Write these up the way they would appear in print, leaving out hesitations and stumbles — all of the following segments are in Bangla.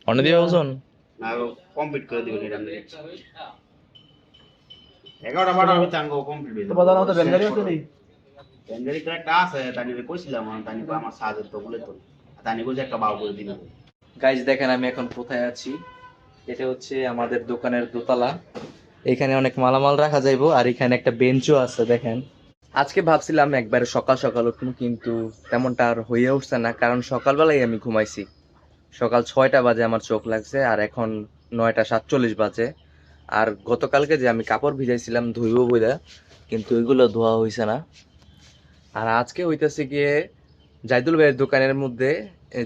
অন্য দিয়ে ওজন না কমপ্লিট করে দিবেন এটা আমরা 11টা 12টার ভিতরে আঙ্গো কমপ্লিট হয়ে যাবে। বাজার মতো বেঙ্গালি আছে নি? বেঙ্গালি তো একটা আছে, তানি কইছিলাম তানি আমার সাজের তো বলে তো তানি কইছে একটা বাউ করে দিন। গাইজ দেখেন আমি এখন কোথায় আছি। এটা হচ্ছে আমাদের দোকানের দোতলা। এখানে অনেক মালামাল রাখা যাইবো, আর এখানে একটা বেঞ্চও আছে দেখেন। আজকে ভাবছিলাম একবারে সকাল সকাল উঠবো, কিন্তু তেমনটা আর হয়ে উঠছে না, কারণ সকালবেলায় আমি ঘুমাইছি। সকাল 6টা বাজে আমার চোখ লাগছে, আর এখন 9টা 47 বাজে। আর গতকালকে যে আমি কাপড় ভিজাইছিলাম ধুইবো বইলা, কিন্তু ওইগুলো ধোয়া হয়েছে না। আর আজকে হইতেছে গিয়ে জাইদুল ভাইয়ের দোকানের মধ্যে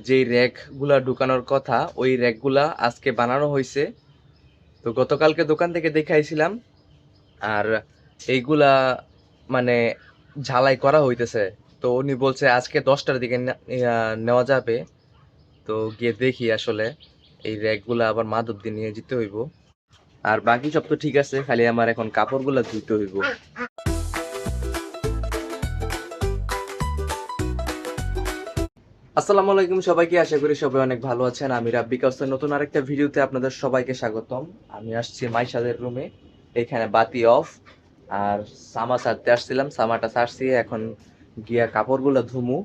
যেই র্যাকগুলা ঢুকানোর কথা, ওই র্যাকগুলা আজকে বানানো হয়েছে। তো গতকালকে দোকান থেকে দেখাইছিলাম, আর এইগুলা মানে ঝালাই করা হইতেছে। তো উনি বলছে আজকে 10টার দিকে নেওয়া যাবে। তো গিয়ে দেখি আসলে এই র্যাকগুলা আবার মাদুর দিয়ে নিয়ে যেতে হইব। আর বাকি সব তো ঠিক আছে, খালি আমার এখন কাপড়গুলা ধুইতে হইব। আসসালামু আলাইকুম সবাইকে, আশা করি সবাই অনেক ভালো আছেন। আমি রাব্বি কাউসার, নতুন আরেকটা ভিডিওতে আপনাদের সবাইকে স্বাগতম। আমি আসছি মাইশাদের রুমে, এখানে বাতি অফ। আর সামা সারতে আসছিলাম, সামাটা সারছি, এখন গিয়া কাপড়গুলো ধুমু।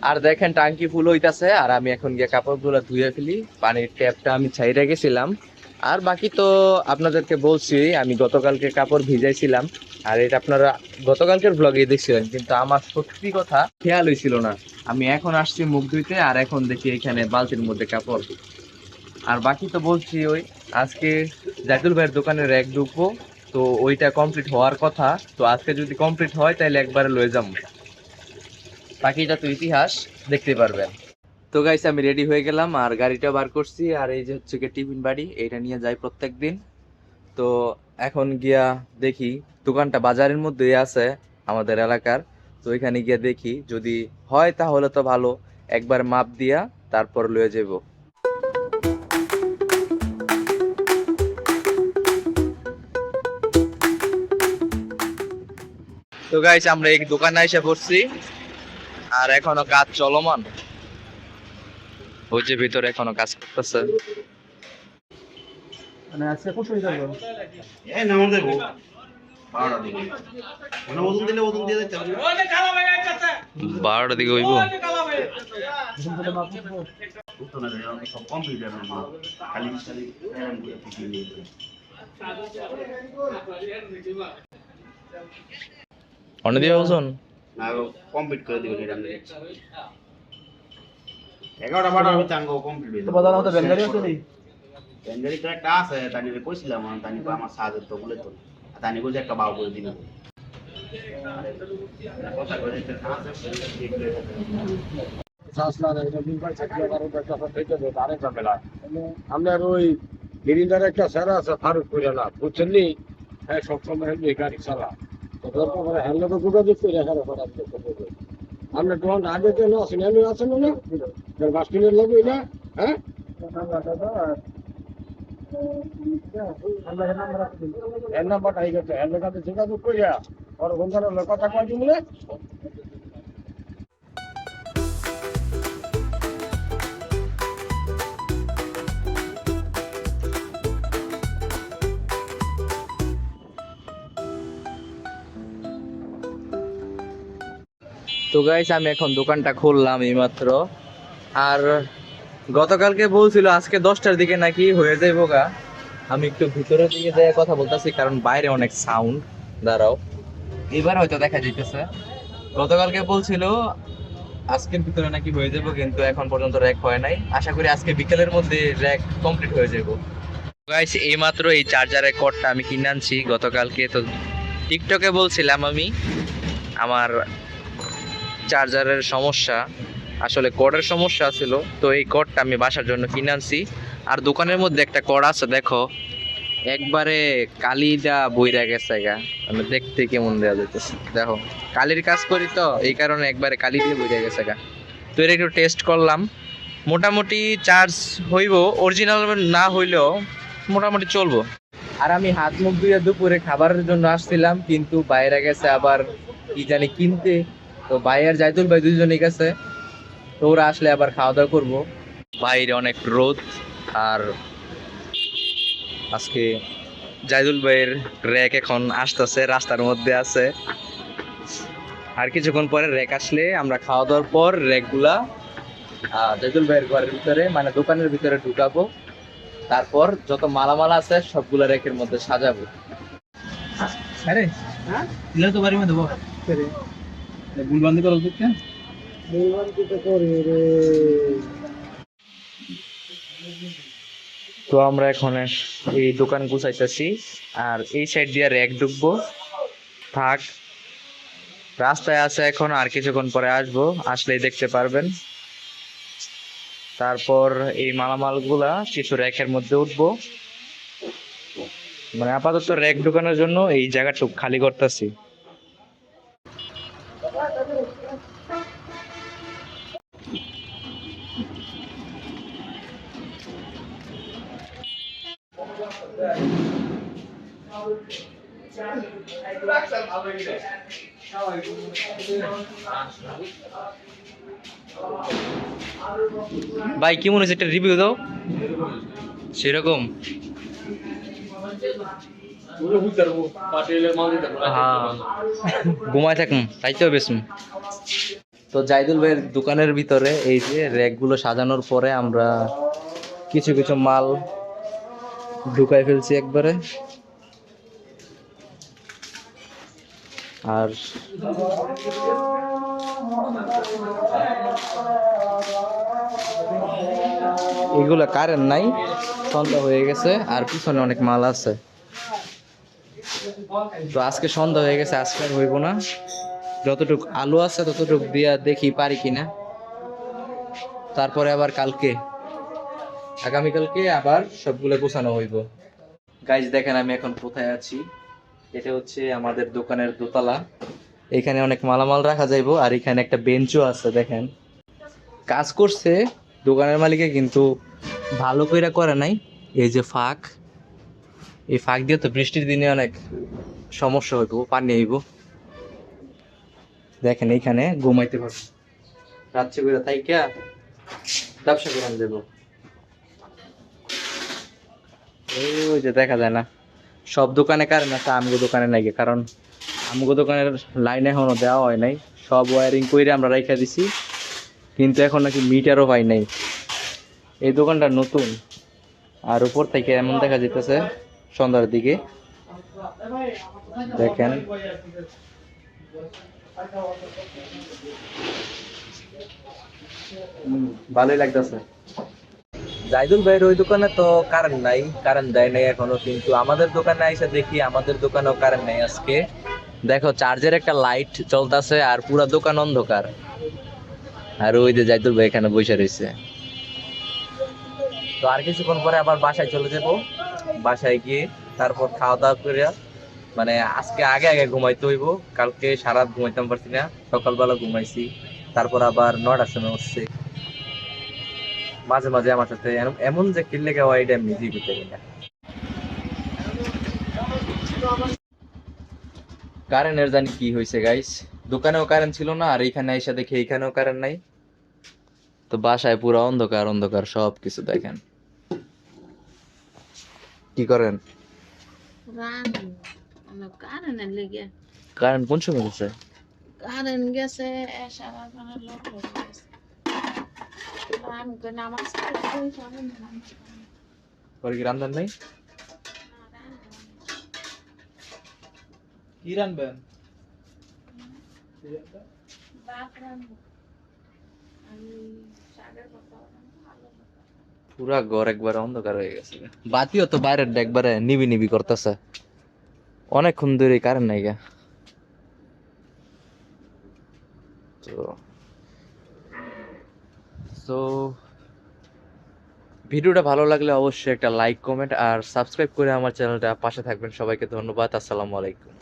আর দেখেন টাঙ্কি ফুল হইতাছে, আর আমি এখন গিয়া কাপড়গুলো ধুয়ে ফেলি। পানির ট্যাপটা আমি ছাইরে গেছিলাম। আর বাকি তো আপনাদেরকে বলছি, আমি গতকালকে কাপড় ভিজাইছিলাম, আর এটা আপনারা গতকালকের ব্লগে দেখছিলেন, কিন্তু আমার সত্যি কথা খেয়াল হয়েছিল না। আমি এখন আসছি মুখ ধুইতে, আর এখন দেখি এখানে বালতির মধ্যে কাপড়। আর বাকি তো বলছি, ওই আজকে জাইদুল ভাইয়ের দোকানে র্যাক ঢুকবো, তো ওইটা কমপ্লিট হওয়ার কথা। তো আজকে যদি কমপ্লিট হয় তাহলে একবারে লয়ে যাবো, বাকিটা তো ইতিহাস, দেখতে পারবেন। তো গাইস আমি রেডি হয়ে গেলাম, আর গাড়িটা বার করছি। আর এই যে হচ্ছে গিয়ে টিফিন বাড়ি, এইটা নিয়ে যাই প্রত্যেক দিন। তো এখন গিয়া দেখি, দোকানটা বাজারের মধ্যেই আছে আমাদের এলাকার। তো এখানে গিয়া দেখি, যদি হয় তাহলে তো ভালো, একবার মাপ দিয়া তারপর লয়ে যাব। তো গাইস আমরা এই দোকানে এসে পড়ছি, আর এখনো কাজ চলমান। ওই যে ভিতরে এখনো কাজ করতেছে। মানে আজকে কত হয়ে যাবে? এই নাম দেবো 12টার দিকে মানে ওজন দিলে ওজন দিয়ে দিতে হবে। 12টার দিকে হইব। উত্তর না যায় সব কমপ্লিট হবে মা খালি খালি এরকম করে পিছিয়ে নিয়ে অন্য দিয়ে ওজন না কমপ্লিট করে দিবেন এটা আমরা 11টা 12টার ভিতরে আঙ্গো কমপ্লিট হয়ে যাবে। বাজার মতো বেঙ্গালি আছে নি? বেঙ্গালি তো একটা আছে, তানি কইছিলাম তানি আমার সাজের তো বলে তো তানি কইছে একটা বাউ করে দিন। কথা কইতে আছে আপনার ওই গিরিন্দার একটা স্যার আছে ফারুক করে না বুঝছেন নি, হ্যাঁ সবসময় গাড়ি চালা হ্যান্ডেল যোগাযোগ করে আপনার তখন আগে কেন আছেন এমনি আছেন না বাস কিনে লাগবে না। হ্যাঁ এর নাম্বারটা এই গেছে হ্যান্ডেল কাছে যোগাযোগ করিয়া ওর বন্ধুরা কথা কয় দিলে। তো গাইস আমি এখন দোকানটা খুললাম এইমাত্র। আর গতকালকে বলছিল আজকে 10টার দিকে নাকি হয়ে যাইবো গা। আমি একটু ভিতরের দিকে যাই কথা বলতেছি, কারণ বাইরে অনেক সাউন্ড। দাঁড়াও, এবার হয়তো দেখা যাইতেছে। গতকালকে বলছিল আজকের ভিতরে নাকি হয়ে যাবো, কিন্তু এখন পর্যন্ত র্যাক হয় নাই। আশা করি আজকে বিকেলের মধ্যে র্যাক কমপ্লিট হয়ে যাবো। গাইস এইমাত্র এই চার্জারের কর্ডটা আমি কিনে আনছি গতকালকে। তো টিকটকে বলছিলাম আমি আমার চার্জারের সমস্যা, আসলে কর্ডের সমস্যা ছিল। তো এই কর্ডটা আমি বাসার জন্য কিনে আনছি। আর দোকানের মধ্যে একটা কর্ড আছে, দেখো একবারে কালিটা বইরা গেছে গা, মানে দেখতে কেমন দেওয়া যাইতেছে। দেখো কালির কাজ করি তো, এই কারণে একবারে কালি দিয়ে বইরা গেছে গা। তো এটা একটু টেস্ট করলাম, মোটামুটি চার্জ হইব, অরিজিনাল না হইলেও মোটামুটি চলবো। আর আমি হাত মুখ ধুয়ে দুপুরে খাবারের জন্য আসছিলাম, কিন্তু বাইরে গেছে আবার কি জানি কিনতে। তো ভাই আর জাইদুল ভাই দুইজনই গেছে, তো ওরা আসলে আবার খাওয়া দাওয়া করবো। বাইরে অনেক রোদ, আর আজকে জাহিদুল ভাইয়ের র্যাক এখন আসতেছে, রাস্তার মধ্যে আছে। আর কিছুক্ষণ পরে র্যাক আসলে আমরা খাওয়া দাওয়ার পর র্যাকগুলা জাহিদুল ভাইয়ের ঘরের ভিতরে মানে দোকানের ভিতরে ঢুকাবো। তারপর যত মালামাল আছে সবগুলা র্যাকের মধ্যে সাজাবো। আরে হ্যাঁ দিলে তো বাড়ি মে দেবো ভুল বান্ধি করো তো কেন তো আমরা এখন এই দোকান গুছাইতেছি, আর এই সাইড দিয়ে র্যাক ঢুকবো। থাক, রাস্তায় আছে এখন, আর কিছুক্ষণ পরে আসবো, আসলেই দেখতে পারবেন। তারপর এই মালামাল গুলা কিছু র্যাকের মধ্যে উঠবো। মানে আপাতত র্যাক ঢুকানোর জন্য এই জায়গাটুকু খালি করতেছি। ভাই কেমন হয়েছে, একটা রিভিউ দাও। সেরকম হ্যাঁ, ঘুমায় থাকুন, তাইতেও বেশি। তো জাহিদুল ভাইয়ের দোকানের ভিতরে এই যে র্যাক গুলো সাজানোর পরে আমরা কিছু কিছু মাল ঢুকাই ফেলছি একবারে। আর এগুলা কারেন্ট নাই, সন্ধ্যা হয়ে গেছে, আর পিছনে অনেক মাল আছে। তো আজকে সন্ধ্যা হয়ে গেছে, আজকে আর হইব না। যতটুক আলু আছে ততটুক দিয়া দেখি পারি কিনা, তারপরে আবার কালকে আগামীকালকে আবার সবগুলো গোছানো হইব। গাইজ দেখেন আমি এখন কোথায় আছি। এটা হচ্ছে আমাদের দোকানের দোতলা। এখানে অনেক মালামাল রাখা যাইবো, আর এখানে একটা বেঞ্চও আছে। দেখেন কাজ করছে দোকানের মালিকে, কিন্তু ভালো কইরা করে নাই। এই যে ফাঁক, এই ফাঁক দিয়ে তো বৃষ্টির দিনে অনেক সমস্যা হইব, পানি হইব। দেখেন এইখানে ঘুমাইতে পারবো, রাত্রে করে থাইকা ব্যবসা করে দেবো। ওই যে দেখা যায় না, সব দোকানে কারেন্ট আছে, আমগো দোকানে নাই, কারণ আমগো দোকানের লাইন এখনো দেওয়া হয় নাই। সব ওয়ারিং করে আমরা রাইখা দিছি, কিন্তু এখন নাকি মিটারও পাই নাই। এই দোকানটা নতুন, আর উপর থেকে এমন দেখা যেতেছে সন্ধ্যার দিকে। দেখেন ভালোই লাগতেছে। জাহিদুল ভাইয়ের ওই দোকানে তো কারেন্ট নাই, কারেন্ট দেয় নাই এখনো, কিন্তু আমাদের দোকানে এসে দেখি আমাদের দোকানেও কারেন্ট নেই আজকে। দেখো চার্জের একটা লাইট চলতেছে, আর পুরো দোকান অন্ধকার। আর ওই যে জাহিদুল ভাই এখানে বসে রয়েছে। তো আর কিছুক্ষণ পরে আবার বাসায় চলে যাব। বাসায় গিয়ে তারপর খাওয়া দাওয়া করে, মানে আজকে আগে আগে ঘুমাইতে হইব, কালকে সারা রাত ঘুমাইতে পারছি না, সকালবেলা ঘুমাইছি। তারপর আবার 9টার সময় উঠছে। মাঝে মাঝে আমার সাথে এমন যে কিল্লে গাওয়া, এটা আমি নিজেই বুঝতে পারি না। কারেন্টের জানি কি হয়েছে গাইস, দোকানেও কারেন্ট ছিল না, আর এইখানে এসে দেখি এইখানেও কারেন্ট নাই। তো বাসায় পুরো অন্ধকার অন্ধকার সব কিছু। দেখেন কি করেন, কারেন্ট কোন সময় গেছে? কারেন্ট গেছে সারা লোক হয়ে গেছে। আমি তো নামাজ পরে কি রান্নার নাই? কি রানবেন পুরা ঘর একবারে অন্ধকার হয়ে গেছে, বাতিও তো বাইরের একবারে নিবি নিবি করতেছে। অনেকক্ষণ ধরে কারেন্ট নাই গা। তো ভিডিওটা ভালো লাগলে অবশ্যই একটা লাইক, কমেন্ট আর সাবস্ক্রাইব করে আমার চ্যানেলটা পাশে থাকবেন। সবাইকে ধন্যবাদ। আসসালামু আলাইকুম।